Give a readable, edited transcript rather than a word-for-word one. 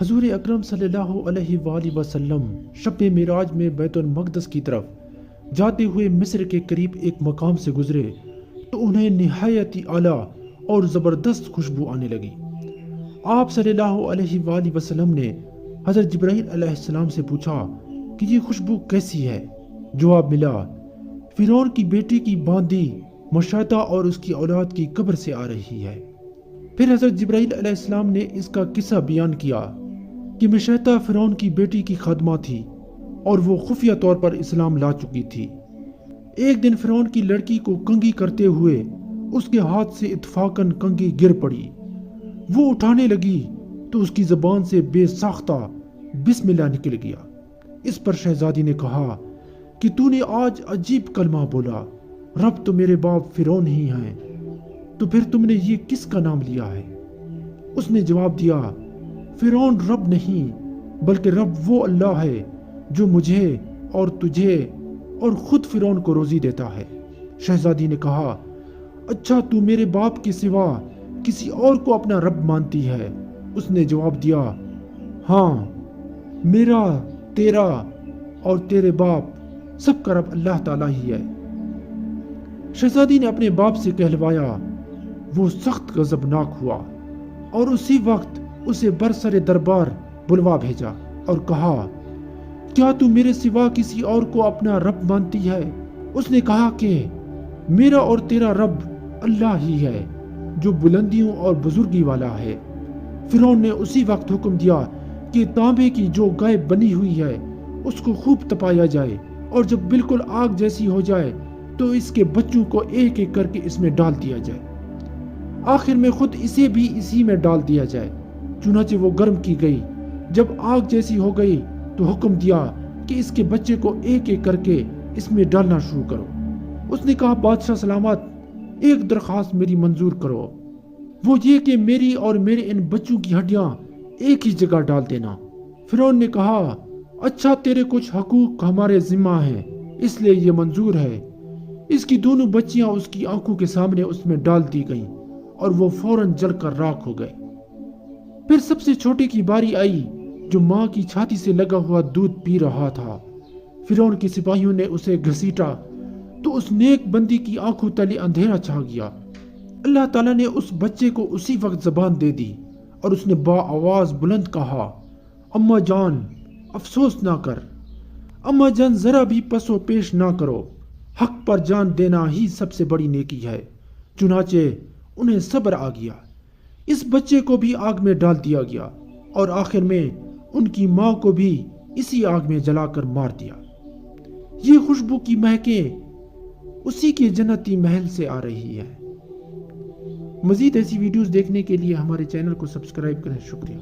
حضور اکرم صلی اللہ علیہ وآلہ وسلم شب معراج میں بیت المقدس کی طرف جاتے ہوئے مصر کے قریب ایک مقام سے گزرے تو انہیں نہایت ہی اعلیٰ اور زبردست خوشبو آنے لگی۔ آپ صلی اللہ علیہ وآلہ وسلم نے حضرت جبرائیل علیہ السلام سے پوچھا کہ یہ خوشبو کیسی ہے؟ جواب ملا، فرعون کی بیٹی کی باندی مشیطہ اور اس کی اولاد کی قبر سے آ رہی ہے۔ پھر حضرت جبرائیل علیہ السلام نے اس کا قصہ بیان کیا کہ مشیطہ فرعون کی بیٹی کی خادمہ تھی اور وہ خفیہ طور پر اسلام لا چکی تھی۔ ایک دن فرعون کی لڑکی کو کنگھی کرتے ہوئے اس کے ہاتھ سے اتفاقاً کنگھی گر پڑی۔ وہ اٹھانے لگی تو اس کی زبان سے بے ساختہ بسم اللہ نکل گیا۔ اس پر شہزادی نے کہا کہ تو نے آج عجیب کلمہ بولا، رب تو میرے باپ فرعون ہی ہیں، تو پھر تم نے یہ کس کا نام لیا ہے؟ اس نے جواب دیا، فرعون رب نہیں بلکہ رب وہ اللہ ہے جو مجھے اور تجھے اور خود فرعون کو روزی دیتا ہے۔ شہزادی نے کہا، اچھا تو میرے باپ کے سوا کسی اور کو اپنا رب مانتی ہے؟ اس نے جواب دیا، ہاں، میرا، تیرا اور تیرے باپ سب کا رب اللہ تعالیٰ ہی ہے۔ شہزادی نے اپنے باپ سے کہلوایا۔ وہ سخت غضبناک ہوا اور اسی وقت اسے برسر دربار بلوا بھیجا اور کہا، کیا تو میرے سوا کسی اور کو اپنا رب مانتی ہے؟ اس نے کہا کہ میرا اور تیرا رب اللہ ہی ہے جو بلندیوں اور بزرگی والا ہے۔ فرعون نے اسی وقت حکم دیا کہ تانبے کی جو گائے بنی ہوئی ہے اس کو خوب تپایا جائے، اور جب بالکل آگ جیسی ہو جائے تو اس کے بچوں کو ایک ایک کر کے اس میں ڈال دیا جائے، آخر میں خود اسے بھی اسی میں ڈال دیا جائے۔ چنانچہ وہ گرم کی گئی۔ جب آگ جیسی ہو گئی تو حکم دیا کہ اس کے بچے کو ایک ایک کر کے اس میں ڈالنا شروع کرو۔ اس نے کہا، بادشاہ سلامت، ایک درخواست میری منظور کرو، وہ یہ کہ میری اور میرے ان بچوں کی ہڈیاں ایک ہی جگہ ڈال دینا۔ فرعون نے کہا، اچھا، تیرے کچھ حقوق ہمارے ذمہ ہیں اس لیے یہ منظور ہے۔ اس کی دونوں بچیاں اس کی آنکھوں کے سامنے اس میں ڈال دی گئیں اور وہ فوراً جل کر راکھ ہو گئے۔ پھر سب سے چھوٹے کی باری آئی جو ماں کی چھاتی سے لگا ہوا دودھ پی رہا تھا۔ فرعون کے سپاہیوں نے اسے گھسیٹا تو اس نیک بندی کی آنکھوں تلے اندھیرا چھا گیا۔ اللہ تعالیٰ نے اس بچے کو اسی وقت زبان دے دی اور اس نے با آواز بلند کہا، اماں جان، افسوس نہ کر، اماں جان، ذرا بھی پس و پیش نہ کرو، حق پر جان دینا ہی سب سے بڑی نیکی ہے۔ چنانچہ انہیں صبر آ گیا۔ اس بچے کو بھی آگ میں ڈال دیا گیا اور آخر میں ان کی ماں کو بھی اسی آگ میں جلا کر مار دیا۔ یہ خوشبو کی مہکیں اسی کے جنتی محل سے آ رہی ہے۔ مزید ایسی ویڈیوز دیکھنے کے لیے ہمارے چینل کو سبسکرائب کریں۔ شکریہ۔